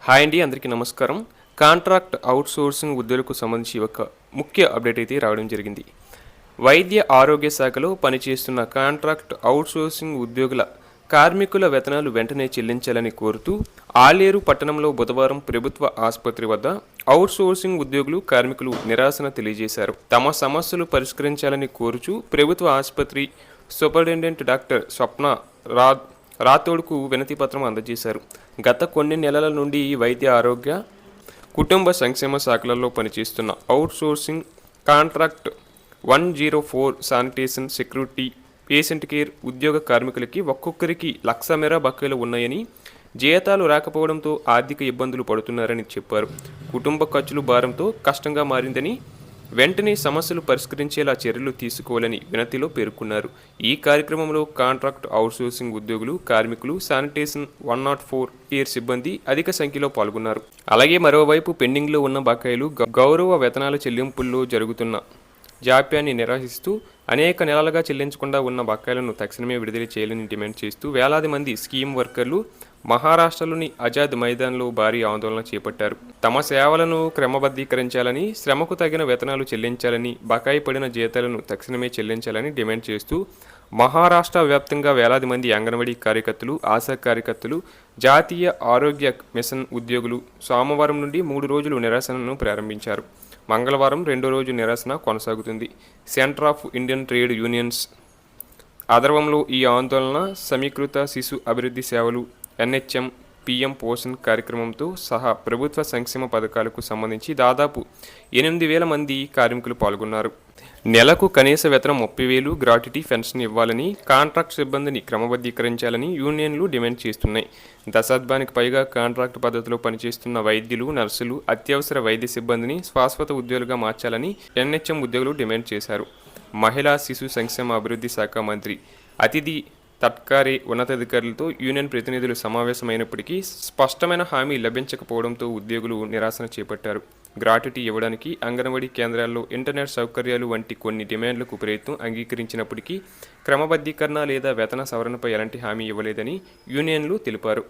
Hi అండి, అందరికీ నమస్కారం. కాంట్రాక్ట్ అవుట్సోర్సింగ్ ఉద్యోగులకు సంబంధించి ఒక ముఖ్య అప్డేట్ అయితే రావడం జరిగింది. వైద్య ఆరోగ్య శాఖలో పనిచేస్తున్న కాంట్రాక్ట్ అవుట్సోర్సింగ్ ఉద్యోగుల కార్మికుల వేతనాలు వెంటనే చెల్లించాలని కోరుతూ ఆలేరు పట్టణంలో బుధవారం ప్రభుత్వ ఆసుపత్రి వద్ద అవుట్సోర్సింగ్ ఉద్యోగులు కార్మికులు నిరసన తెలియజేశారు. తమ సమస్యలు పరిష్కరించాలని కోరుచూ ప్రభుత్వ ఆసుపత్రి సూపరింటెండెంట్ డాక్టర్ స్వప్న రాథోడ్కు వినతి పత్రం అందజేశారు. గత కొన్ని నెలల నుండి వైద్య ఆరోగ్య కుటుంబ సంక్షేమ శాఖలలో పనిచేస్తున్న outsourcing contract 104 sanitation, security, patient care ఉద్యోగ కార్మికులకి ఒక్కొక్కరికి 1,00,000 మేర బకాయిలు ఉన్నాయని, జీతాలు రాకపోవడంతో ఆర్థిక ఇబ్బందులు పడుతున్నారని చెప్పారు. కుటుంబ ఖర్చులు భారంతో కష్టంగా మారిందని, వెంటనే సమస్యలు పరిష్కరించేలా చర్యలు తీసుకోవాలని వినతిలో పేర్కొన్నారు. ఈ కార్యక్రమంలో కాంట్రాక్ట్ అవుట్సోర్సింగ్ ఉద్యోగులు, కార్మికులు, శానిటేషన్ 104 కేర్ సిబ్బంది అధిక సంఖ్యలో పాల్గొన్నారు. అలాగే మరోవైపు పెండింగ్లో ఉన్న బకాయిలు, గౌరవ వేతనాల చెల్లింపుల్లో జరుగుతున్న జాప్యాన్ని నిరసిస్తూ అనేక నెలలుగా చెల్లించకుండా ఉన్న బకాయిలను తక్షణమే విడుదల చేయాలని డిమాండ్ చేస్తూ వేలాది మంది స్కీమ్ వర్కర్లు మహారాష్ట్రలోని ఆజాద్ మైదాన్లో భారీ ఆందోళన చేపట్టారు. తమ సేవలను క్రమబద్ధీకరించాలని, శ్రమకు తగిన వేతనాలు చెల్లించాలని, బకాయి పడిన జీతాలను తక్షణమే చెల్లించాలని డిమాండ్ చేస్తూ మహారాష్ట్ర వ్యాప్తంగా వేలాది మంది అంగన్వాడీ కార్యకర్తలు, ఆశా కార్యకర్తలు, జాతీయ ఆరోగ్య మిషన్ ఉద్యోగులు సోమవారం నుండి 3 రోజులు నిరసనను ప్రారంభించారు. మంగళవారం 2వ రోజు నిరసన కొనసాగుతుంది. Centre of Indian trade unions ఆధ్వర్యంలో ఈ ఆందోళన సమీకృత శిశు అభివృద్ధి సేవలు, NHM, PM పోషణ్ కార్యక్రమంతో సహా ప్రభుత్వ సంక్షేమ పథకాలకు సంబంధించి దాదాపు 8,000 మంది కార్మికులు పాల్గొన్నారు. నెలకు కనీస వేతనం 30,000, గ్రాట్యుటీ పెన్షన్ ఇవ్వాలని, కాంట్రాక్ట్ సిబ్బందిని క్రమబద్ధీకరించాలని యూనియన్లు డిమాండ్ చేస్తున్నాయి. దశాబ్దానికి పైగా కాంట్రాక్ట్ పద్ధతిలో పనిచేస్తున్న వైద్యులు, నర్సులు, అత్యవసర వైద్య సిబ్బందిని శాశ్వత ఉద్యోగులుగా మార్చాలని NHM ఉద్యోగులు డిమాండ్ చేశారు. మహిళా శిశు సంక్షేమ అభివృద్ధి శాఖ మంత్రి అతిథి తట్కారే ఉన్నతాధికారులతో యూనియన్ ప్రతినిధులు సమావేశమైనప్పటికీ స్పష్టమైన హామీ లభించకపోవడంతో ఉద్యోగులు నిరసన చేపట్టారు. గ్రాట్యుటీ ఇవ్వడానికి, అంగన్వాడీ కేంద్రాల్లో ఇంటర్నెట్ సౌకర్యాలు వంటి కొన్ని డిమాండ్లకు ప్రభుత్వం అంగీకరించినప్పటికీ క్రమబద్ధీకరణ లేదా వేతన సవరణపై ఎలాంటి హామీ ఇవ్వలేదని యూనియన్లు తెలిపారు.